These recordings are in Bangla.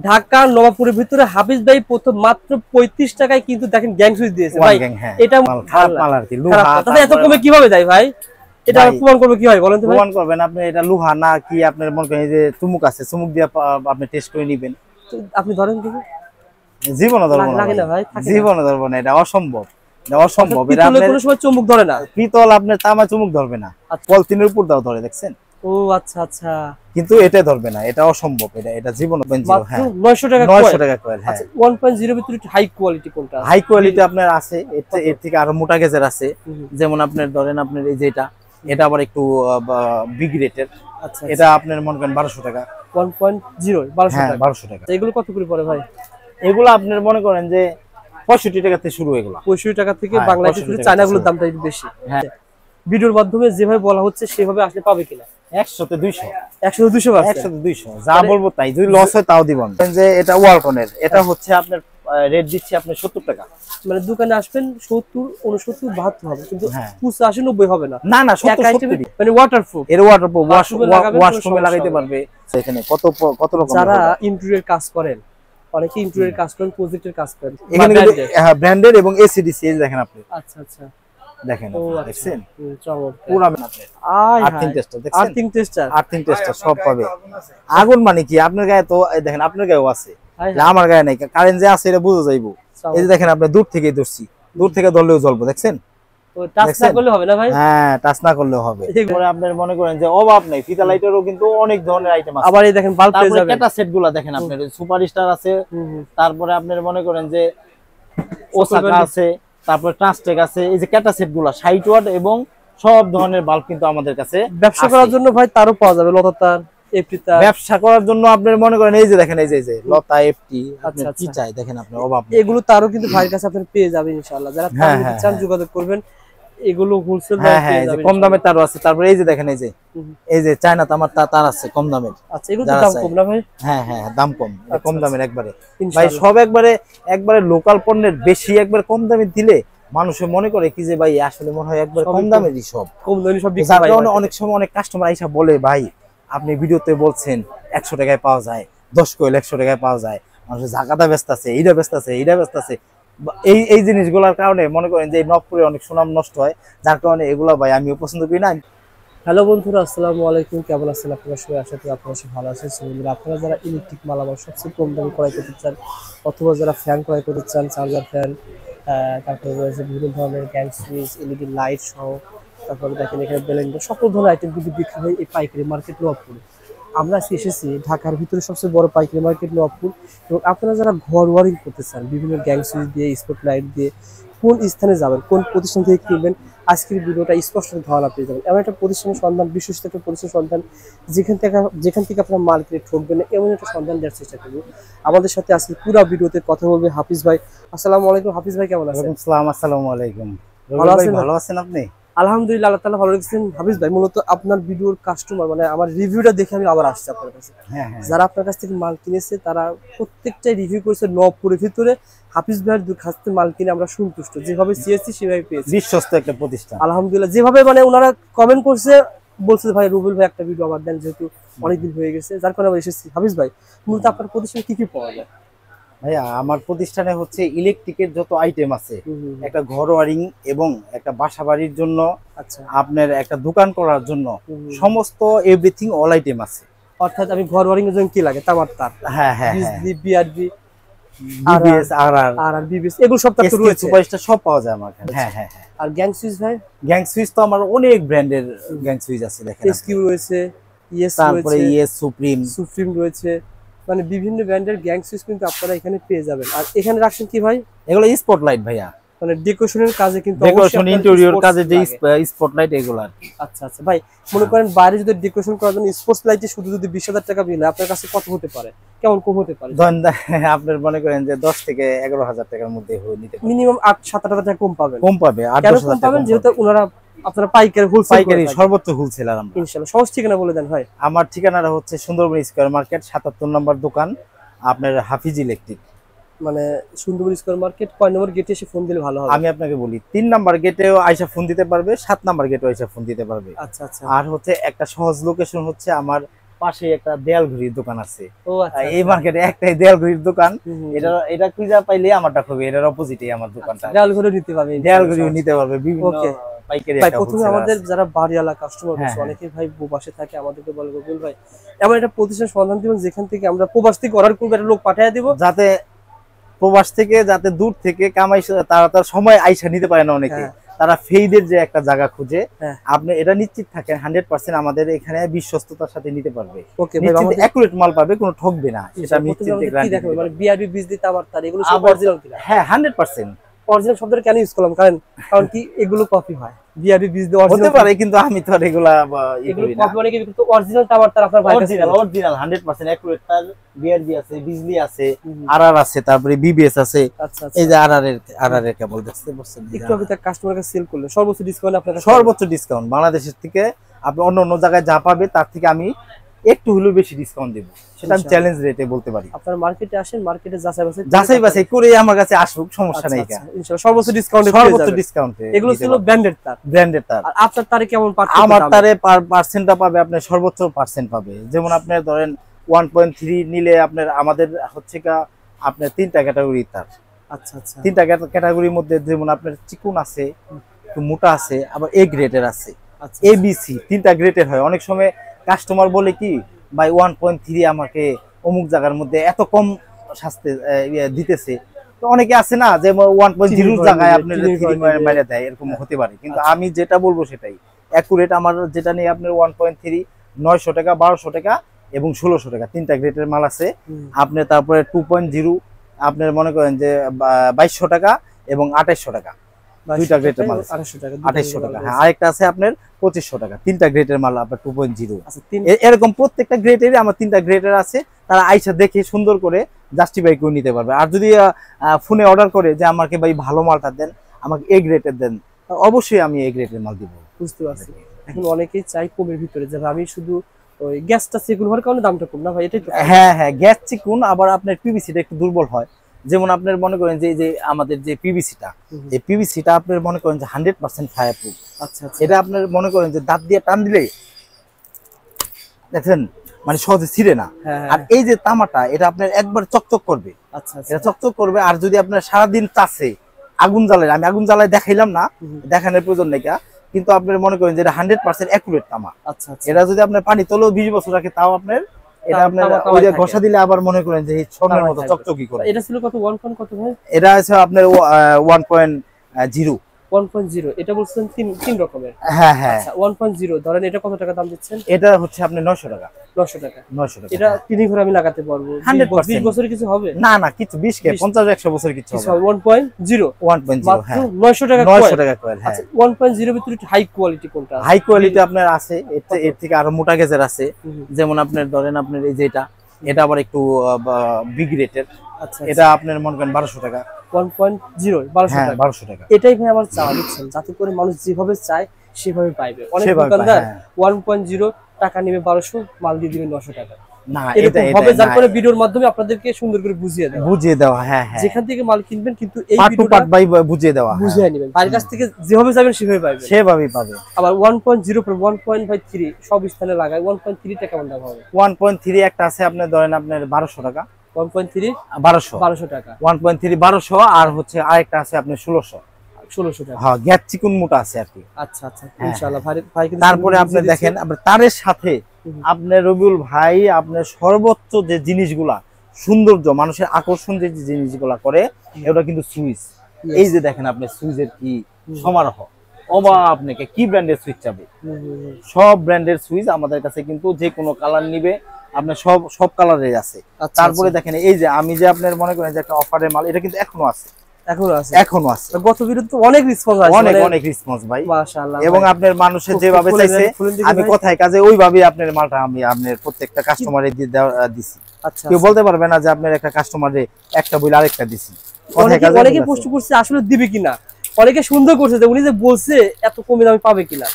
ঢাকা নবাবপুরের ভিতরে হাফিজ ভাই প্রথম মাত্র 35 টাকায় কিন্তু দেখেন গ্যাং সুইচ দিয়েছে ভাই। এটা খারাপ মাল আর কি, লোহা। তাহলে এত কমে কিভাবে যায় ভাই? এটা প্রমাণ করবে কিভাবে বলেন তো ভাই? প্রমাণ করবেন আপনি এটা লোহা না কি, আপনার মনে করেন যে চুমুক আছে, চুমুক দিয়ে আপনি টেস্ট করে নেবেন। আপনি ধরেন দেখি। জীবনে ধরবো না, লাগে না ভাই, জীবনে ধরবো না, এটা অসম্ভব, এটা অসম্ভব। এটা পিতলে কোনো সময় চুমুক ধরে না, পিতল আপনার তামা চুমুক ধরবে না, পলিথিনের উপর দাও ধরে, দেখছেন? ও আচ্ছা আচ্ছা, কিন্তু এটা ধরবে না, এটা অসম্ভব, এটা জীবনে। হ্যাঁ 900 টাকা, 900 টাকা কয়েল। হ্যাঁ 1.0 ভিতরে হাই কোয়ালিটি কোনটা? হাই কোয়ালিটি আপনার আছে, এর থেকে আরো মোটা গেজের আছে। যেমন আপনার ধরেন আপনার এই যে এটা আবার একটু বিগ রেটের। আচ্ছা, এটা আপনার মনে করেন 1200 টাকা। 1.0 1200 টাকা। 1200 টাকা। এগুলো কত করে পড়ে ভাই? এগুলো আপনার মনে করেন যে 65 টাকা থেকে শুরু। এগুলো 65 টাকা থেকে। বাংলাদেশে চায়নাগুলোর দামটা একটু বেশি। হ্যাঁ ভিডিওর মাধ্যমে যেভাবে বলা হচ্ছে সেভাবে আসলে পাবে কিনা? 100 তে 200, 100 তে 200, 100 তে 200 যা বলবো তাই। যদি লস হয় তাও দিব। যে এটা ওয়ালটনের, এটা হচ্ছে আপনার রেট দিচ্ছি আপনার 70 টাকা। মানে দোকানে আসবেন 70, 69, 72 হবে, কিন্তু 85, 90 হবে না। না না 70 মানে ওয়াটারপ্রুফ। এর ওয়াটারপ্রুফ, ওয়াশরুমে লাগাইতে পারবে। এখানে কত রকম। যারা ইন্টেরিয়র কাজ করেন, অনেকে ইন্টেরিয়র কাজ করেন, প্রজেক্টের কাজ করেন, এখানে ব্র্যান্ডেড এবং এসিডিসি দেখেন আপনি। আচ্ছা আচ্ছা দেখেন, দেখছেন পুরো আর্থিং টেস্টার, দেখছেন? আর্থিং টেস্টার সব পাবে। আগুন মানে কি আপনার গায়ে তো দেখেন, আপনার গায়েও আছে, আমার গায়ে নাই। কারেন্ট যে আছে এটা বুঝা যাইবো। এই যে দেখেন, আপনি দূর থেকেই ধরছি, দূর থেকে ধরলেও জ্বলবো, দেখছেন? টাচ না করলে হবে না ভাই? হ্যাঁ টাচ না করলেও হবে। আপনার মনে করেন যে অভাব নাই, ফিতা লাইটেরও কিন্তু অনেক ধরনের আইটেম আছে। আবার এই দেখেন বাল্ব পেয়ে যাবেন। ক্যাটা সেটগুলো দেখেন, আপনার সুপারস্টার আছে, তারপরে আপনার মনে করেন যে ওসাকা আছে, তারপরে ট্রান্সটেক আছে। এই যে ক্যাটা সেটগুলো 60 ওয়াট এবং সব ধরনের বাল্ব কিন্তু আমাদের কাছে। ব্যবসা করার জন্য ভাই তারও পাওয়া যাবে, লতা তার, এফটি তার। ব্যবসা করার জন্য আপনার মনে করেন এই যে দেখেন, এই যে লতা, এফটি, আপনি কি চাই দেখেন, আপনার অভাব নেই। এগুলো তারও কিন্তু ভাইয়ের কাছে আপনি পেয়ে যাবেন ইনশাআল্লাহ। যারা তার নিতে চান যোগাযোগ করবেন, এগুলো হোলসেল দামে পেয়ে যাবেন। কম দামে তারও আছে। তারপরে এই যে দেখেন, এই যে চায়না তামার তার আছে কম দামের। আচ্ছা, এগুলো দাম কম না ভাই? হ্যাঁ দাম কম, কম দামের একবারে ভাই। সব একবারে লোকাল পণ্যের বেশি একবার কম দামে দিলে মানুষে মনে করে কি যে ভাই আসলে মনে হয় একবার কম দামেরই সব, কম দামে সব বিক্রি হয়। অনেক সময় অনেক কাস্টমার আইসা বলে, ভাই আপনি ভিডিওতে বলছেন 100 টাকায় পাওয়া যায়, 10 কয়েল 100 টাকায় পাওয়া যায়, মানুষের জাকাতা ব্যস্ত আছে, এইটা ব্যস্ত আছে, এইটা ব্যস্ত আছে। এই জিনিসগুলোর কারণে মনে করেন যে নবপুরে অনেক সুনাম নষ্ট হয়, যার কারণে এগুলো ভাই আমিও পছন্দ করি না। হ্যালো বন্ধুরা, আসসালামু আলাইকুম। কেমন আছেন আপনারা সবাই? আশা করি আপনারা সবাই ভালো আছেন। আপনারা যারা ইলেকট্রিক মালামাল সবচেয়ে কম দামে ক্রয় করতে চান, অথবা যারা ফ্যান ক্রয় করতে চান, চার্জার ফ্যান, তারপরে রয়েছে বিভিন্ন ধরনের গ্যাং সুইচ, এলইডি লাইট সহ, তারপরে দেখেন এখানে ব্লেন্ডার, সকল ধরনের আইটেম কিন্তু বিক্রি হয় এই পাইকারি মার্কেট নবাবপুরে। আমরা আজকে এসেছি ঢাকার ভিতরে সবচেয়ে বড় পাইকারি মার্কেট নবাবপুর। এবং আপনারা যারা ঘর ওয়ারিং করতে চান, বিভিন্ন গ্যাং সুইচ দিয়ে, স্পট লাইট দিয়ে, কোন স্থানে যাবেন, কোন প্রতিষ্ঠান থেকে কিনবেন, আজকের ভিডিওটা স্পষ্ট ধারণা পেয়ে যাবেন। এমন একটা প্রতিষ্ঠানের সন্ধান, বিশ্বস্ত একটা প্রতিষ্ঠানের সন্ধান, যেখান থেকে আপনার মাল কিনে ঠকবেন না, এমন একটা সন্ধান দেওয়ার চেষ্টা করবো। আমাদের সাথে আজকে পুরো ভিডিওতে কথা বলবে হাফিজ ভাই। আসসালামু আলাইকুম হাফিজ ভাই, কেমন আছেন? আসসালামু আলাইকুম। ভালো আছেন আপনি? আলহামদুলিল্লাহ, আল্লাহ তাআলা ভালো রেখেছেন। হাফিজ ভাই, মূলত আপনার ভিডিওর কাস্টমার, মানে আমার রিভিউটা দেখে আমি আবার আসছি আপনার কাছে। যারা আপনার কাছ থেকে মাল কিনেছে তারা প্রত্যেকটাই রিভিউ করেছে নবপুরের ভিতরে হাফিজ ভাইয়ের কাছ থেকে মাল কিনে আমরা সন্তুষ্ট, যেভাবে চেয়েছি সেভাবে পেয়েছি। বিশ্বস্ত একটা প্রতিষ্ঠান আলহামদুলিল্লাহ। যেভাবে মানে ওনারা কমেন্ট করছে, বলছে ভাই রুবেল ভাই একটা ভিডিও আবার দেন, যেহেতু অনেকদিন হয়ে গেছে, যার কারণে আমরা এসেছি। হাফিজ ভাই, মূলত আপনার প্রতিষ্ঠানে কি কি পাওয়া যায়? ভাইয়া আমার প্রতিষ্ঠানে হচ্ছে ইলেকট্রিকের যত আইটেম আছে, একটা ঘর ওয়ারিং এবং একটা বাসা বাড়ির জন্য, আচ্ছা আপনার একটা দোকান করার জন্য সমস্ত এভরিথিং অল আইটেম আছে। অর্থাৎ আমি ঘর ওয়ারিং এর জন্য কি লাগে? তামার তার, বিআরবি, বিবিএস, আরআর, বিবিএস, এগুলো সব তো রয়েছে, সুপারস্টার সব পাওয়া যায় আমার কাছে। হ্যাঁ আর গ্যাং সুইচ ভাই? গ্যাং সুইচ তো আমার অনেক ব্র্যান্ডের গ্যাং সুইচ আছে, দেখেন এসকিউ রয়েছে, ইএস তারপরে রয়েছে, ইএস, সুপ্রিম রয়েছে, মানে বিভিন্ন ব্র্যান্ডের গ্যাং সুইচ কিন্তু আপনারা এখানে পেয়ে যাবেন। আর এখানে রাখছেন কি ভাই? এগুলো স্পটলাইট ভাইয়া, মানে ডেকোরেশনের কাজে কিন্তু ডেকোরেশন ইন্টেরিয়র কাজে যে স্পটলাইট এগুলো আর কি। আচ্ছা আচ্ছা ভাই, মনে করেন বাইরে যদি ডেকোরেশন করার জন্য স্পট লাইটে শুধু যদি 20,000 টাকা বিল হয়, আপনার কাছে কত হতে পারে, কেমন কম হতে পারে? আপনার মনে করেন যে 10 থেকে 11,000 টাকার মধ্যে হয়ে নিতে পারে। মিনিমাম 8-7,000 টাকা কম পাবেন। 8-10,000 টাকা যেহেতু ওনারা আপনারা পাইকারি সর্বোচ্চ হোলসেলার আমরা। ইনশাআল্লাহ। সহজ ঠিকানা বলে দেন ভাই। আমার ঠিকানাটা হচ্ছে সুন্দরবন স্কয়ার মার্কেট, 77 নম্বর দোকান, আপনার হাফিজ ইলেকট্রিক। মানে সুন্দরবন স্কয়ার মার্কেট কয় নম্বর গেটে এসে ফোন দিলে ভালো হবে? আমি আপনাকে বলি, 3 নাম্বার গেটেও আইসা ফোন দিতে পারবে, 7 নাম্বার গেটেও আইসা ফোন দিতে পারবে। আচ্ছা আচ্ছা। আর হচ্ছে একটা সহজ লোকেশন হচ্ছে আমার পাশে একটা দেয়াল ঘড়ির দোকান আছে। ও আচ্ছা, এই মার্কেটে একটাই দেয়াল ঘড়ির দোকান। এটা খুঁজে পাইলে আমারটা হবে, এটার অপোজিটে আমার দোকানটা। দেয়াল ঘড়ি নিতে পারবে, দেয়াল ঘড়িও নিতে পারবে বিভিন্ন পাইকারি। ভাই প্রথমে আমাদের যারা বাড়িওয়ালা কাস্টমার আছে অনেকেই ভাই প্রবাসে থাকে, আমাদেরকে বলে রবিউল ভাই এমন একটা প্রতিষ্ঠান সন্ধান দিবেন যেখান থেকে আমরা প্রবাস থেকে অর্ডার করব, একটা লোক পাঠিয়ে দিব, যাতে প্রবাস থেকে যাতে দূর থেকে কামাই তারা তার সময় আইসা নিতে পারে না অনেকে, তারা ফেইদের যে একটা জায়গা খুঁজে। আপনি এটা নিশ্চিত থাকেন 100% আমাদের এখানে বিশ্বস্ততার সাথে নিতে পারবে। ওকে ভাই, আমাদের একুরেট মাল পাবে, কোনো ঠকবে না, এটা আমি নিশ্চিত গ্যারান্টি দেব। মানে বিআরবি বীজ দিতে আবার তার এগুলো সব অরিজিনাল কিনা? হ্যাঁ 100%। অরিজিনাল শব্দটা কেন ইউজ করলাম, কারণ কি এগুলো কপি হয়, বিআরবি বীজ দিয়ে হতে পারে, কিন্তু আমি তো আর এগুলো কপি মানে কি কিন্তু অরিজিনাল টামার তার আপনার ভাই কাছে অরিজিনাল 100% একুরেট। তার বিআরবি আছে, বিজলি আছে, আরআর আছে, তারপরে বিবিএস আছে। আচ্ছা এই যে আরআর এর কেবল দেখতে পাচ্ছেন, একটু আগে তার কাস্টমারকে সেল করলে সর্বোচ্চ ডিসকাউন্ট আপনারা? সর্বোচ্চ ডিসকাউন্ট বাংলাদেশের থেকে আপনি অন্য জায়গায় যা পাবে তার থেকে আমি একটু হলেও বেশি ডিসকাউন্ট দেব, সেটা আমি চ্যালেঞ্জ রেটে বলতে পারি। আপনারা মার্কেটে আসেন, মার্কেটে যাচাই বাছাই করে আমার কাছে আসুক, সমস্যা নেই। ইনশাআল্লাহ সর্বোচ্চ ডিসকাউন্টে সর্বোচ্চ ডিসকাউন্টে। এগুলো ছিল ব্র্যান্ডেড তার। আর আপনার তারে কেমন পার্সেন্ট? আমার তারে পার্সেন্টটা পাবে আপনি সর্বোচ্চ পার্সেন্ট পাবে। যেমন আপনি ধরেন 1.3 নিলে আপনার আমাদের হচ্ছে কা আপনার 3টা ক্যাটাগরি তার। আচ্ছা আচ্ছা, 3টা ক্যাটাগরির মধ্যে যেমন আপনার চিকুন আছে, একটু মোটা আছে, আবার এ গ্রেডের আছে, এবিসি 3টা গ্রেডের হয়। অনেক সময় কাস্টমার বলে কি ভাই 1.3 আমাকে অমুক জায়গার মধ্যে এত কম শাস্তি দিতেছে, তো অনেকে আছে না যে 1.0 জায়গায় আপনার 3 মেরে দেয়, এরকম হতে পারে। কিন্তু আমি যেটা বলবো সেটাই অ্যাকুরেট। আমার যেটা নিয়ে আপনার 1.3 900 টাকা, 1200 টাকা এবং 1600 টাকা 3টা গ্রেডের মাল আছে। আপনি তারপরে 2.0 আপনার মনে করেন যে 2200 টাকা এবং 2800 টাকা, 2টা গ্রেডের মাল 2800 টাকা। হ্যাঁ, আরেকটা আছে আপনার 2500 টাকা, 3টা গ্রেডের মাল আপনার 2.0। এরকম প্রত্যেকটা গ্রেডেরই আমার 3টা গ্রেডের আছে। তারা আইসা দেখে সুন্দর করে জাস্টিফাই করে নিতে পারবে। আর যদি ফোনে অর্ডার করে যে আমাকে ভাই ভালো মালটা দেন, আমাকে এ গ্রেডের দেন, অবশ্যই আমি এ গ্রেডের মাল দিব। বুঝতে পারছি। এখন অনেকেই চাই কমের ভিতরে, যে আমি শুধু ওই গ্যাসটা চিকুন হওয়ার কারণে দামটা কম না ভাই, এটাই তো? হ্যাঁ হ্যাঁ, গ্যাস চিকুন, আবার আপনার পিভিসিটা একটু দুর্বল হয়। যেমন আপনার মনে করেন যে আমাদের যে পিভিসিটা, এই পিভিসিটা আপনার মনে করেন যে 100% ফায়ার প্রুফ। আচ্ছা আচ্ছা, এটা আপনার মনে করেন যে দাঁত দিয়ে টান দিলে দেখেন মানে সহজে ছিঁড়ে না। আর এই যে তামাটা, এটা আপনার একবার চকচক করবে। আচ্ছা আচ্ছা, এটা চকচক করবে। আর যদি আপনার সারাদিন চাষে আগুন জ্বালায়, আমি আগুন জ্বালায় দেখাইলাম না, দেখানোর প্রয়োজন নেই, কিন্তু আপনার মনে করেন যে এটা 100% অ্যাকুরেট তামা। আচ্ছা আচ্ছা, এটা যদি আপনার পানি তলেও 20 বছর রাখে তাও আপনার এটা আপনার ওই যে ঘষা দিলে আবার মনে করেন যে স্বর্ণের মতো চকচকি করে। এটা ছিল কত 1. কত ভাই? এটা আছে আপনার 1.0। 1.0 এটা বলছেন তিন রকমের? হ্যাঁ হ্যাঁ। আচ্ছা 1.0 ধরেন এটা কত টাকা দাম দিচ্ছেন? এটা হচ্ছে আপনি 900 টাকা। 900 টাকা। 900 টাকা। এটা তিনি ঘরে আমি লাগাতে পারবো 20 বছরের কিছু হবে? না না, কিছু 20 কে 50 100 বছর কিছু হবে। 1.0 হ্যাঁ 900 টাকা। 900 টাকা কয়েল। হ্যাঁ, আচ্ছা 1.0 ভিতরে হাই কোয়ালিটি কোনটা? হাই কোয়ালিটি আপনার আছে, এর থেকে আরো মোটা গেজের আছে। যেমন আপনার ধরেন আপনার এই যেটা, এটা আবার একটু বিগ রেটের। আচ্ছা, এটা আপনার মনে করেন 1200 টাকা। 1.0 1200 টাকা। 1200 টাকা। এটাই ভাই আমার চাওয়া, বুঝছেন, যাতে করে মানুষ যেভাবে চায় সেভাবে পাইবে। অনেক দোকানদার 1.0 টাকা নেবে 1200, মাল দিয়ে দিবে 900 টাকা। না, এটা হবে যার করে ভিডিওর মাধ্যমে আপনাদেরকে সুন্দর করে বুঝিয়ে দেওয়া। হ্যাঁ হ্যাঁ, যেখান থেকে মাল কিনবেন কিন্তু এই ভিডিওটা বুঝিয়ে নেবেন, বাড়ির কাছ থেকে যেভাবে যাবেন সেভাবে পাবেন, সেভাবেই পাবে। আবার 1.0 পর 1.3 সব স্থানে লাগায়। 1.3 টা কেমন দাম হবে? 1.3 একটা আছে আপনার ধরেন আপনার 1200 টাকা। 1.3 1200 টাকা। 1.3 1200। আর হচ্ছে আরেকটা আছে আপনার 1600 টাকা। হ্যাঁ, গ্যাস চিকুন মোটা আছে আর কি। আচ্ছা আচ্ছা, ইনশাআল্লাহ ভাই। তারপরে আপনি দেখেন আপনার তারের সাথে আপনার রবিউল ভাই আপনার সর্বোচ্চ যে জিনিসগুলা সৌন্দর্য, মানুষের আকর্ষণ যে জিনিসগুলা করে, এটা কিন্তু সুইচ। এই যে দেখেন আপনি সুইচের কি সমারোহ, অবাক আপনাকে কি ব্র্যান্ডের সুইচ চাবে, সব ব্র্যান্ডের সুইচ আমাদের কাছে কিন্তু যে কোনো কালার নিবে আপনার সব কালারের আছে। তারপরে দেখেন এই যে আমি যে আপনার মনে করেন যে একটা অফারের মাল, এটা কিন্তু এখনো আছে। গত ভিডিওতে অনেক রেসপন্স আছে, অনেক রেসপন্স ভাই, মাশাআল্লাহ। এবং আপনার মানুষে যেভাবে চাইছে আমি কথায় কাজে ওইভাবেই আপনার মালটা আমি আপনার প্রত্যেকটা কাস্টমারে দিছি। আচ্ছা, কেউ বলতে পারবে না যে আপনার একটা কাস্টমারে একটা বইলে আরেকটা দিছি। অনেকে প্রশ্ন করছে আসলে দিবে কিনা, অনেকে সুন্দর করছে যে উনি যে বলছে এত কমে দামে পাবে কিনা।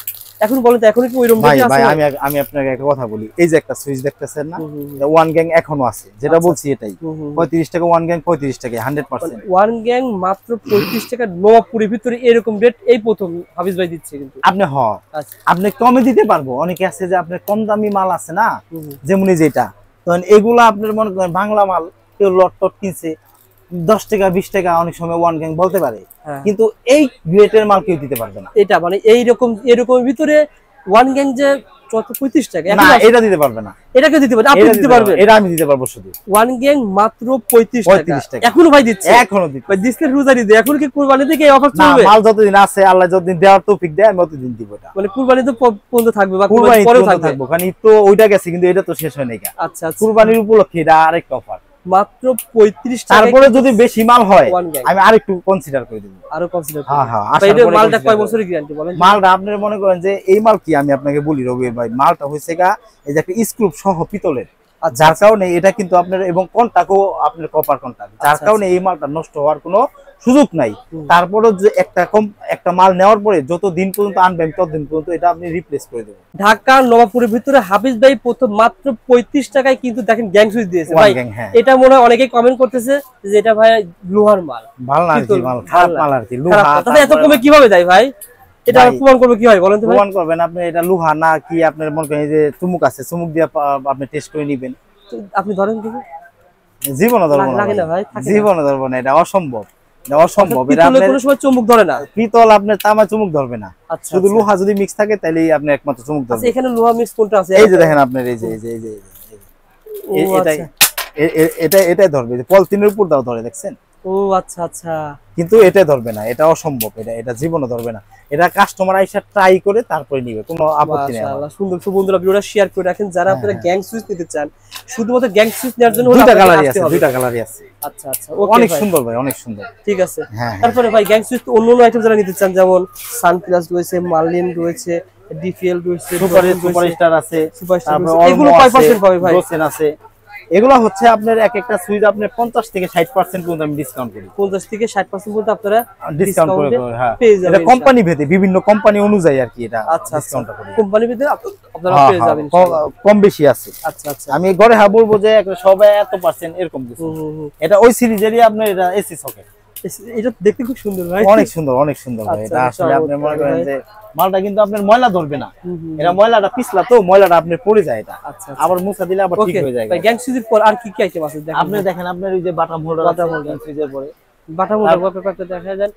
এখন বলেন তো এখন কি ওইরকম ভাই রেটে আছে? ভাই আমি আপনাকে একটা কথা বলি, এই যে একটা সুইচ দেখতেছেন না, ওয়ান গ্যাং এখনো আছে, যেটা বলছি এটাই 35 টাকা ওয়ান গ্যাং, 35 টাকা 100%। ওয়ান গ্যাং মাত্র 35 টাকা নবাবপুরের ভিতরে এরকম রেট এই প্রথম হাফিজ ভাই দিচ্ছে কিন্তু আপনি আপনি কমে দিতে পারবো, অনেকে আছে যে আপনার কম দামি মাল আছে না, যেমনি যেটা তখন এগুলা আপনার মনে করেন বাংলা মাল কেউ লট টট কিনছে 10 টাকা 20 টাকা অনেক সময় ওয়ান গ্যাং বলতে পারে, কিন্তু এই গ্রেটের মাল কেউ দিতে পারবে না। এটা মানে এরকম ভিতরে ওয়ান গ্যাং যে 35 টাকা না, এটা দিতে পারবে না। এটাকে দিতে পারবে, আপনি দিতে পারবেন? এটা আমি দিতে পারবো শুধু। ওয়ান গ্যাং মাত্র 35 টাকা এখনো ভাই দিচ্ছে, এখনো দিচ্ছে ভাই দিচ্ছে রোজারি দিয়ে। এখন কি কুরবানি থেকে এই অফার চলবে? মাল যতদিন আছে আল্লাহ যতদিন দেওয়ার তৌফিক দেয় আমি ততদিন দিব। এটা মানে কুরবানি তো পর্যন্ত থাকবে বা কুরবানি পরেও পর্যন্ত থাকবে, কারণ ঈদ তো ওইটা গেছে কিন্তু এটা তো শেষ হয় নাই। আচ্ছা, কুরবানির উপলক্ষে এটা আরেকটা অফার মাত্র 35 টাকা। তারপরে যদি বেশি মাল হয় আমি আরেকটু কনসিডার করে দেব, আরো কনসিডার হ্যাঁ হ্যাঁ। এটা মালটা কয় বছরের গ্যারান্টি বলেন? মালটা আপনি মনে করেন যে এই মাল কি আমি আপনাকে বলি রবি ভাই, মালটা হইছে গা এই যে একটা স্ক্রু সহ পিতলের, যার কারণে এটা কিন্তু আপনার এবং কন্টাক্টও আপনার কপার কন্টাক্ট, যার কারণে এই মালটা নষ্ট হওয়ার কোনো সুযোগ নাই। তারপরে যে একটা মাল নেওয়ার পরে যত দিন পর্যন্ত আনবেন ততদিন পর্যন্ত এটা আপনি রিপ্লেস করে দেবেন। ঢাকা নবাবপুরের ভিতরে হাফিজ ভাই প্রথম মাত্র 35 টাকায় কিন্তু দেখেন গ্যাং সুইচ দিয়েছে ভাই। এটা মনে হয় অনেকেই কমেন্ট করতেছে যে এটা ভাই লোহার মাল, ভালো না আর কি, মাল খারাপ মাল আর কি, লোহা। তাহলে এত কমে কিভাবে দেয় ভাই? এটা প্রমাণ করবে কি হয় বলেন তো? প্রমাণ করবেন আপনি এটা লোহা না কি, আপনার মনে করেন যে চুমুক আছে, চুমুক দিয়ে আপনি টেস্ট করে নেবেন। আপনি ধরেন কি? জীবনে ধরবো না, লাগে না ভাই, জীবনে ধরবো না, এটা অসম্ভব, এটা অসম্ভব। এটা আপনার কোনো সময় চুমুক ধরে না, পিতল আপনার তামা চুমুক ধরবে না, শুধু লোহা যদি মিক্স থাকে তাহলেই আপনি একমাত্র চুমুক ধরবে। এখানে লোহা মিক্স কোনটা আছে? এই যে দেখেন আপনার এই যে এটাই ধরবে, যে পলিথিনের উপর দাও ধরে, দেখছেন? ও আচ্ছা আচ্ছা, কিন্তু এটা ধরবে না, এটা অসম্ভব, এটা জীবনে ধরবে না। এটা কাস্টমার আইসা ট্রাই করে তারপরে নিবে, কোনো আপত্তি নেই। মাশাআল্লাহ, সুন্দর। তো বন্ধুরা ভিডিওটা শেয়ার করে রাখেন, যারা আপনারা গ্যাং সুইচ নিতে চান, শুধুমাত্র গ্যাং সুইচ নেওয়ার জন্য দুইটা কালারই আছে, দুইটা কালারই আছে। আচ্ছা আচ্ছা, ওকে, অনেক সুন্দর ভাই, অনেক সুন্দর। ঠিক আছে। তারপরে ভাই গ্যাং সুইচ অন্য অন্য আইটেম যারা নিতে চান, যেমন সানপ্লাস রয়েছে, মার্লিন রয়েছে, ডিপিএল রয়েছে, সুপারস্টার আছে, তারপরে এগুলো কয় পার্সেন্ট পাবে ভাই? রোসেন আছে। এগুলো হচ্ছে আপনার এক একটা সুইচ আপনার 50 থেকে 60% পর্যন্ত আমি ডিসকাউন্ট করি। 50 থেকে 60% পর্যন্ত আপনারা ডিসকাউন্ট করে, হ্যাঁ, পেয়ে যাবেন। এটা কোম্পানি ভেদে, বিভিন্ন কোম্পানি অনুযায়ী আর কি এটা ডিসকাউন্টটা করি। কোম্পানি ভেদে আপনারা পেয়ে যাবেন, কম বেশি আছে। আচ্ছা আচ্ছা, আমি ঘরে বলবো যে সবাই এত পার্সেন্ট এরকম কিছু। এটা ওই সিরিজেরই আপনার, এটা এসি সকেট। এটা দেখতে খুব সুন্দর ভাই, অনেক সুন্দর, অনেক সুন্দর ভাই। এটা আসলে আপনি মনে করেন যে মালটা কিন্তু আপনার ময়লা ধরবে না, এটা ময়লাটা পিছলা তো ময়লাটা আপনার পড়ে যায়, এটা আবার মুছা দিলে আবার ঠিক হয়ে যায়। গ্যাং সুইচের পর আর কি কি আইটেম আছে আপনি দেখেন, আপনার ওই যে বাটাম হোল্ডার আছে গ্যাং সুইচের পরে, বাটাম হোল্ডার ব্যাপারটা দেখা যায়।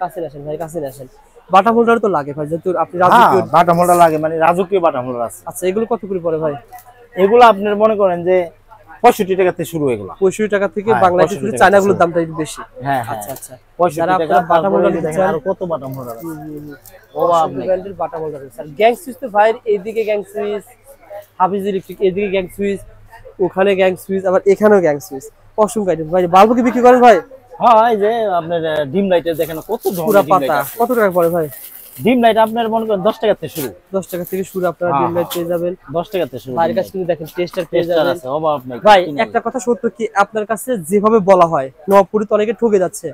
কাছে আসেন ভাই, কাছে আসেন। বাটাম হোল্ডার তো লাগে ভাই, যেহেতু আপনি রাজকীয় বাটাম হোল্ডার লাগে, মানে রাজকীয় বাটাম হোল্ডার আছে। আচ্ছা, এগুলো কত করে পড়ে ভাই? এগুলো আপনার মনে করেন যে 65 টাকা থেকে শুরু, এগুলো 65 টাকা থেকে। বাংলাদেশে শুধু চায়নাগুলোর দামটা একটু বেশি। হ্যাঁ, আচ্ছা আচ্ছা, 65 টাকা। বাটাম হোল্ডার দেখেন আর কত বাটাম হোল্ডার আছে, ও আপনি ব্র্যান্ডের বাটাম হোল্ডার আছে। আর গ্যাং সুইচ তো ভাই, এইদিকে গ্যাং সুইচ, হাফিজ ইলেকট্রিক, এইদিকে গ্যাং সুইচ, ওখানে গ্যাং সুইচ, আবার এখানেও গ্যাং সুইচ, অসংখ্য আইটেম ভাই। বাল্ব কি বিক্রি করেন ভাই? হ্যাঁ, এই যে আপনার ডিম লাইটের দেখেন কত পুরো পাতা, কত টাকা পড়ে ভাই? ডিম লাইট আপনার মনে করেন 10 টাকা থেকে শুরু, 10 টাকা থেকে শুরু আপনারা ডিম লাইট পেয়ে যাবেন। 10 টাকা থেকে শুরু। ভাইয়ের কাছে দেখেন টেস্টার পেয়ে যাবেন। আছে অভাব নাই ভাই, একটা কথা সত্য কি, আপনার কাছে যেভাবে বলা হয়, নবাবপুরে তো অনেকে ঠকে যাচ্ছে,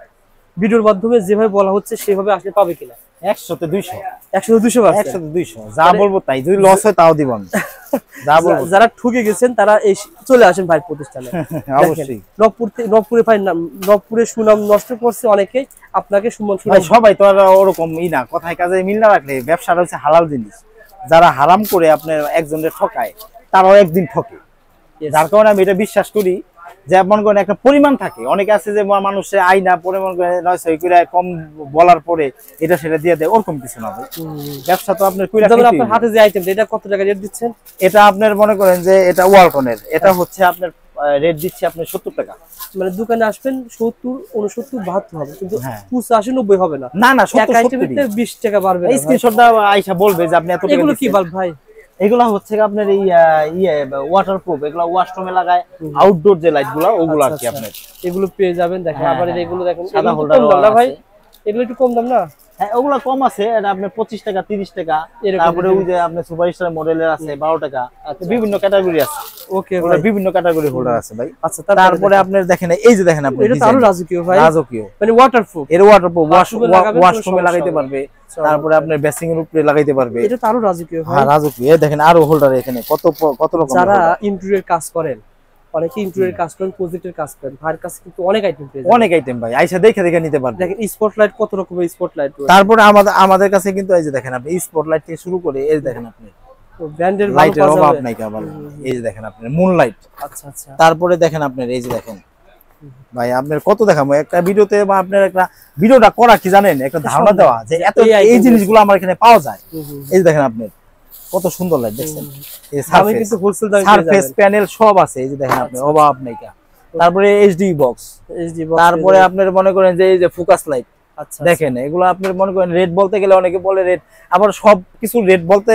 ভিডিওর মাধ্যমে যেভাবে বলা হচ্ছে সেভাবে আসলে পাবে কিনা? 100 তে 200, 100 তে 200, 100 তে 200 যা বলবো তাই, যদি লস হয় তাও দিব আমি, যা বলবো। যারা ঠকে গেছেন তারা এই চলে আসেন ভাই প্রতিষ্ঠানে, অবশ্যই। নবপুরে ভাই, নবপুরের সুনাম নষ্ট করছে অনেকে, আপনাকে সুনাম ভাই সবাই তো আর ওরকম না, কথায় কাজে মিল না রাখলে। ব্যবসাটা হচ্ছে হালাল জিনিস, যারা হারাম করে আপনার একজনের ঠকায় তারাও একদিন ঠকে, যার কারণে আমি এটা বিশ্বাস করি যে মনে করেন একটা পরিমাণ থাকে। অনেকে আছে যে মানুষের আইনা পরিমাণ করে 900 করে কম বলার পরে এটা সেটা দিয়ে দেয়, ওরকম কিছু না ভাই। ব্যবসা তো আপনার আপনার হাতে যে আইটেম, এটা কত টাকা রেট দিচ্ছেন? এটা আপনার মনে করেন যে এটা ওয়ালটনের, এটা হচ্ছে আপনার রেট দিচ্ছি আপনার 70 টাকা। মানে দোকানে আসবেন 70, 69, 72 হবে, কিন্তু 85, 90 হবে না। না না, 70, 70 20 টাকা বাড়বে। এই স্ক্রিনশটটা আইসা বলবে যে আপনি এত টাকা। এগুলো কি বাল্ব ভাই? এগুলা হচ্ছে আপনার এই ওয়াটারপ্রুফ, এগুলা ওয়াশরুমে লাগায়, আউটডোর যে লাইট গুলা ওগুলো আর কি আপনার। এগুলো পেয়ে যাবেন। দেখেন আবার এগুলো দেখেন, সাদা হোল্ডার ভাই, এগুলো একটু কম দাম না? হ্যাঁ ওগুলা কম আছে, এটা আপনার 25 টাকা 30 টাকা, তারপরে ওই যে আপনার সুপারস্টার মডেলের আছে 12 টাকা, বিভিন্ন ক্যাটাগরি আছে। ওকে ভাই, বিভিন্ন ক্যাটাগরি হোল্ডার আছে ভাই। আচ্ছা তারপরে আপনার দেখেন এই যে দেখেন আপনি, এটা তো আরো রাজকীয় ভাই, রাজকীয় মানে ওয়াটারপ্রুফ, এর ওয়াটারপ্রুফ, ওয়াশরুমে লাগাইতে পারবে, তারপরে আপনার বেসিং এর উপরে লাগাইতে পারবে। এটা তো আরো রাজকীয় ভাই। হ্যাঁ রাজকীয়, এই দেখেন আরো হোল্ডার এখানে কত রকম। যারা ইন্টেরিয়র কাজ করেন, অনেকে ইন্টেরিয়র কাজ করেন, প্রজেক্টের কাজ করেন, ভাইয়ের কাছে কিন্তু অনেক আইটেম পেয়ে যাবেন। অনেক আইটেম ভাই, আইসা দেখে নিতে পারবেন। দেখেন স্পটলাইট, কত রকমের স্পটলাইট। তারপরে আমাদের কাছে কিন্তু এই যে দেখেন আপনি স্পটলাইট থেকে শুরু করে এই দেখেন আপনি ব্র্যান্ডের লাইটের অভাব নাই কেবল। এই যে দেখেন আপনি মুনলাইট। আচ্ছা আচ্ছা। তারপরে দেখেন আপনার এই যে দেখেন ভাই, আপনার কত দেখাবো একটা ভিডিওতে, বা আপনার একটা ভিডিওটা করা কি জানেন, একটা ধারণা দেওয়া যে এত এই জিনিসগুলো আমার এখানে পাওয়া যায়। এই যে দেখেন আপনি কত সুন্দর লাইট দেখছেন, এই সারফেস প্যানেল সব আছে। এই যে দেখেন আপনি অভাব নাই কা। তারপরে এইচডি বক্স, তারপরে আপনার মনে করেন যে এই যে ফোকাস লাইট। আচ্ছা দেখেন এগুলো আপনার মনে করেন রেড বলতে গেলে অনেকে বলে রেড, আবার সব কিছু রেড বলতে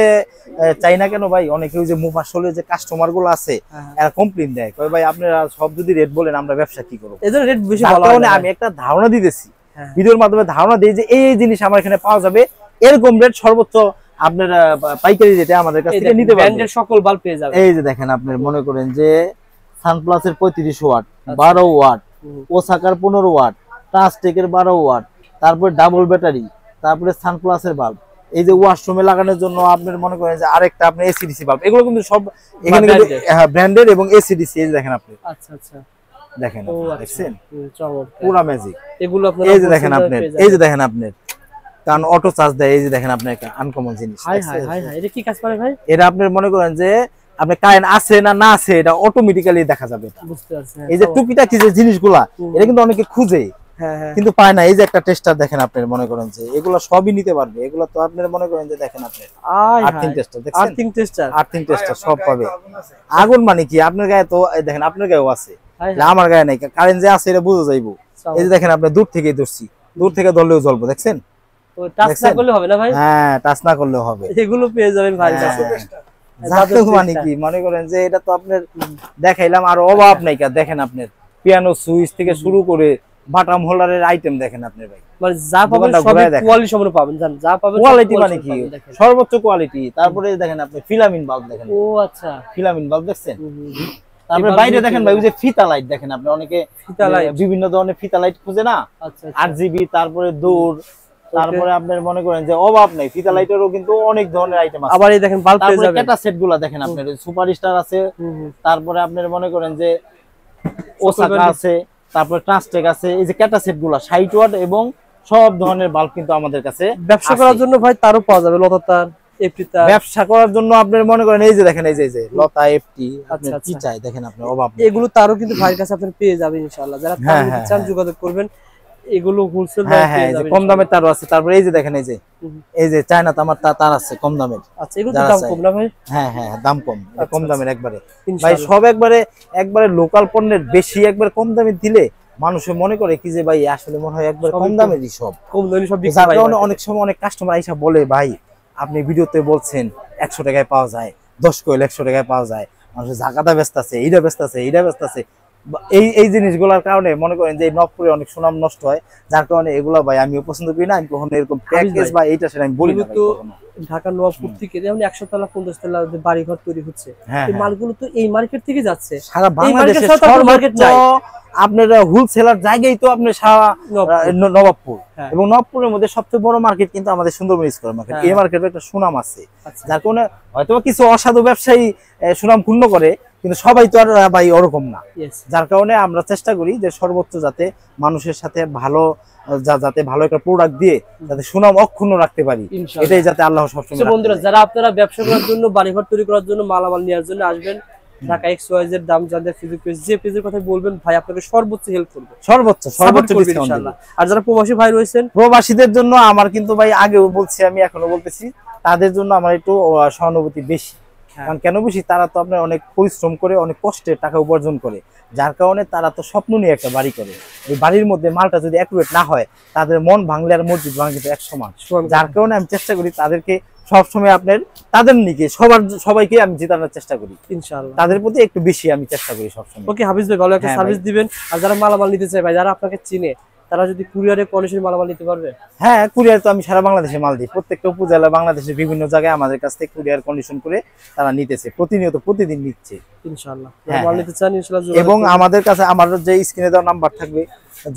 চাই না কেন ভাই, অনেকে ওই যে মুফাসলের যে কাস্টমার গুলো আছে এরা কমপ্লেইন দেয়, কয় ভাই আপনারা সব যদি রেড বলেন আমরা ব্যবসা কি করব। এজন্য রেড বেশি বলা হয় না। আমি একটা ধারণা দিতেছি ভিডিওর মাধ্যমে, ধারণা দেই যে এই জিনিস আমার এখানে পাওয়া যাবে, এরকম রেট সর্বোচ্চ আপনার পাইকারি রেটে আমাদের কাছ থেকে নিতে পারবেন। ব্র্যান্ডের সকল বাল্ব পেয়ে যাবেন। এই যে দেখেন আপনি মনে করেন যে সানপ্লাসের 35 ওয়াট, 12 ওয়াট, ওসাকার 15 ওয়াট, ট্রাস্টেকের 12 ওয়াট, তারপরে ডাবল ব্যাটারি, তারপরে সানপ্লাসের বাল্ব। এই যে ওয়াশরুমে লাগানোর জন্য আপনার মনে করেন যে আরেকটা আপনি এসিডিসি বাল্ব, এগুলো কিন্তু সব এখানে ব্র্যান্ডেড এবং এসিডিসি। এই যে দেখেন আপনি, আচ্ছা আচ্ছা দেখেন দেখছেন চমৎকার পুরা ম্যাজিক। এগুলো আপনারা এই যে দেখেন আপনি, এই যে দেখেন আপনি কারণ অটো চার্জ দেয়। এই যে দেখেন আপনি একটা আনকমন জিনিস। হাই হাই হাই হাই, এটা কি কাজ করে ভাই? এটা আপনি মনে করেন যে আপনি কারেন্ট আছে না আছে এটা অটোমেটিক্যালি দেখা যাবে। বুঝতে পারছি। এই যে টুকিটাকি যে জিনিসগুলা এটা কিন্তু অনেকে খুঁজে কিন্তু পায় না। এই যে একটা টেস্টার দেখেন আপনি মনে করেন যে এগুলো সবই নিতে পারবে। এগুলো তো আপনি মনে করেন যে দেখেন আপনি আর্থিং টেস্টার, দেখছেন আর্থিং টেস্টার সব পাবে। আগুন মানে কি আপনার গায়ে তো দেখেন, আপনার গায়েও আছে, আমার গায়ে নাই, কারেন্ট যে আছে এটা বুঝে যাইবো। এই যে দেখেন আপনি দূর থেকে ধরছি, দূর থেকে ধরলেও জ্বলবো, দেখছেন? টাচ না করলে হবে না ভাই? হ্যাঁ টাচ না করলে হবে। এগুলো পেয়ে যাবেন ভাই কাছে। মানে কি মনে করেন যে এটা তো আপনার দেখাইলাম, আর অভাব নাই। দেখেন আপনার পিয়ানো সুইচ থেকে শুরু করে বাটাম হোল্ডারের আইটেম দেখেন আপনি ভাই, মানে যা পাবেন সবই কোয়ালিটি সম্পূর্ণ পাবেন। জান যা পাবেন কোয়ালিটি মানে কি সর্বোচ্চ কোয়ালিটি। তারপরে দেখেন আপনি ফিলামিন বাল্ব দেখেন। ও আচ্ছা, ফিলামিন বাল্ব দেখছেন? তারপরে বাইরে দেখেন ভাই ওই যে ফিতা লাইট দেখেন আপনি, অনেকে ফিতা লাইট বিভিন্ন ধরনের ফিতা লাইট খুঁজে না, 8GB, তারপরে দূর, তারপরে আপনার মনে করেন যে অভাব নাই। ফিতা লাইটেরও কিন্তু অনেক ধরনের আইটেম আছে। আবার এই দেখেন বাল্ব পেয়ে যাবেন। ক্যাটা সেটগুলো দেখেন আপনার সুপারস্টার আছে, তারপরে আপনার মনে করেন যে ওসাকা আছে, তারপরে ট্রাস্টেক আছে। এই যে ক্যাটা সেটগুলো 60 ওয়াট এবং সব ধরনের বাল্ব কিন্তু আমাদের কাছে ব্যবসা করার জন্য ভাই তারও পাওয়া যাবে। লতা তার, এফটি তার ব্যবসা করার জন্য আপনার মনে করেন এই যে দেখেন এই যে লতা এফটি আপনি কি চাই দেখেন আপনি অভাব নেই। এগুলো তারও কিন্তু ভাইয়ের কাছে আপনি পেয়ে যাবেন ইনশাআল্লাহ। যারা তার নিতে চান যোগাযোগ করবেন, এগুলো হোলসেল দামে পেয়ে যাবেন। কম দামের তারও আছে। তারপরে এই যে দেখেন এই যে চায়না তামার তার আছে কম দামের। আচ্ছা এগুলো তো দাম কম না ভাই? হ্যাঁ হ্যাঁ দাম কম, কম দামের একবারে ভাই সব একবারে লোকাল পণ্যের বেশি একবারে কম দামে দিলে মানুষে মনে করে কি যে ভাই আসলে মনে হয় একবার কম দামেরই সব, কম দামি সব যার কারণে অনেক সময় অনেক কাস্টমার আইসা বলে ভাই আপনি ভিডিওতে বলছেন 100 টাকায় পাওয়া যায়, 10 কয়েল 100 টাকায় পাওয়া যায়, মানুষ জাকাতা ব্যস্ত আছে, এইটা ব্যস্ত আছে, এইটা ব্যস্ত আছে। এই জিনিসগুলোর কারণে মনে করেন যে নবপুরে অনেক সুনাম নষ্ট হয়, যার কারণে এগুলা ভাই আমিও পছন্দ করি না। আমি কখনো এরকম প্যাকেজ বা এইটা সেটা আমি বলি না। তো ঢাকা নবাবপুর থেকে যেমন 100 তলা 50 তলা যে বাড়ি ঘর তৈরি হচ্ছে, এই মালগুলো তো এই মার্কেট থেকে যাচ্ছে। সারা বাংলাদেশে সব মার্কেট নাই, আপনার হোলসেলার জায়গায় তো আপনার সারা নবাবপুর, এবং নবাবপুরের মধ্যে সবচেয়ে বড় মার্কেট কিন্তু আমাদের সুন্দরবন স্কয়ার মার্কেট। এই মার্কেটে একটা সুনাম আছে, যার কারণে হয়তো কিছু অসাধু ব্যবসায়ী সুনাম পূর্ণ করে, কিন্তু সবাই তো আর ভাই ওরকম না। যার কারণে আমরা চেষ্টা করি যে সর্বোচ্চ যাতে মানুষের সাথে ভালো যাতে ভালো একটা প্রোডাক্ট দিয়ে যাতে সুনাম অক্ষুণ্ণ রাখতে পারি, এটাই যাতে আল্লাহ সবসময়। বন্ধুরা যারা আপনারা ব্যবসা করার জন্য, বাড়িঘর তৈরি করার জন্য, মালামাল নেওয়ার জন্য আসবেন ঢাকা XYZ দাম জানতে ফেসবুক পেজ, যে পেজের কথা বলবেন ভাই আপনাকে সর্বোচ্চ হেল্প করবে, সর্বোচ্চ ইনশাআল্লাহ। আর যারা প্রবাসী ভাই রয়েছেন, প্রবাসীদের জন্য আমার কিন্তু ভাই আগেও বলছি, আমি এখনো বলতেছি, তাদের জন্য আমার একটু সহানুভূতি বেশি। কারণ কেন বেশি, তারা তো আপনার অনেক পরিশ্রম করে, অনেক কষ্টে টাকা উপার্জন করে, যার কারণে তারা তো স্বপ্ন নিয়ে একটা বাড়ি করে। এই বাড়ির মধ্যে মালটা যদি অ্যাকুরেট না হয়, তাদের মন ভাঙলে আর মসজিদ ভাঙলে কিন্তু এক সমান। যার কারণে আমি চেষ্টা করি তাদেরকে সবসময় আপনার তাদের নিকে সবাইকে আমি জেতানোর চেষ্টা করি ইনশাআল্লাহ। তাদের প্রতি একটু বেশি আমি চেষ্টা করি সবসময়। ওকে হাফিজ ভাই, ভালো একটা সার্ভিস দিবেন। আর যারা মালামাল নিতে চায় ভাই, যারা আপনাকে চিনে, তারা যদি কুরিয়ারে কন্ডিশন মালামাল নিতে পারবে? হ্যাঁ, কুরিয়ার তো আমি সারা বাংলাদেশে মাল দিই, প্রত্যেকটা উপজেলা বাংলাদেশের বিভিন্ন জায়গায় আমাদের কাছ থেকে কুরিয়ার কন্ডিশন করে তারা নিতেছে, প্রতিনিয়ত প্রতিদিন নিচ্ছে ইনশাআল্লাহ। হ্যাঁ, মাল হ্যাঁ। নিতে চান ইনশাআল্লাহ যোগাযোগ এবং করবেন। আমাদের কাছে আমার যে স্ক্রিনে দেওয়া নাম্বার থাকবে,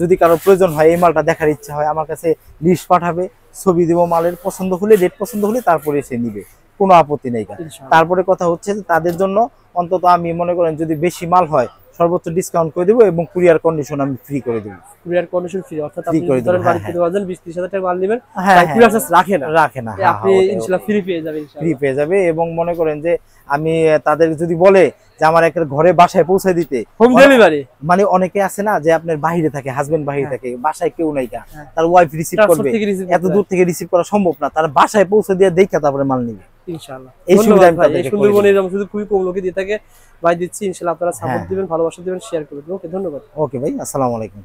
যদি কারো প্রয়োজন হয় এই মালটা দেখার ইচ্ছা হয়, আমার কাছে লিস্ট পাঠাবে, ছবি দিব, মালের পছন্দ হলে, রেট পছন্দ হলে তারপরে সে নিবে, কোনো আপত্তি নেই। ইনশাআল্লাহ। তারপরে কথা হচ্ছে যে তাদের জন্য অন্তত আমি মনে করেন যদি বেশি মাল হয় সর্বোচ্চ ডিসকাউন্ট করে দেবো এবং কুরিয়ার কন্ডিশন আমি ফ্রি করে দেবো। কুরিয়ার কন্ডিশন ফ্রি, অর্থাৎ ফ্রি আপনি করে যদি দেবো, ধরেন হ্যাঁ, বাড়ি থেকে 20-30 হাজার টাকা মাল নেবেন, হ্যাঁ, তাই হ্যাঁ, কুরিয়ার চার্জ রাখে না, রাখে না, আপনি ইনশাআল্লাহ ফ্রি পেয়ে যাবেন ফ্রি ইনশাআল্লাহ। পেয়ে যাবে। এবং মনে করেন যে আমি তাদের যদি বলে যে আমার একটা ঘরে বাসায় পৌঁছে দিতে, হোম ডেলিভারি, মানে অনেকে আছে না যে আপনার বাইরে থাকে, হাজবেন্ড বাইরে হ্যাঁ। থাকে, বাসায় কেউ নাই, হ্যাঁ। তার ওয়াইফ রিসিভ ট্রান্সপোর্ট করবে, থেকে রিসিভ এত দূর থেকে রিসিভ করা সম্ভব না, তার বাসায় পৌঁছে দিয়ে দেখা তারপরে মাল নিবে ইনশাআল্লাহ। এই সুবিধা ধন্যবাদ আমি ভাই, এই তাদেরকে করে সুন্দরবনে দিই। এরকম শুধু খুবই কম লোকে দিয়ে থাকে ভাই, দিচ্ছি ইনশাআল্লাহ। আপনারা সাপোর্ট হ্যাঁ। দিবেন, ভালোবাসা দিবেন, শেয়ার করবেন। ওকে, ধন্যবাদ। ওকে ভাই, আসসালামু আলাইকুম।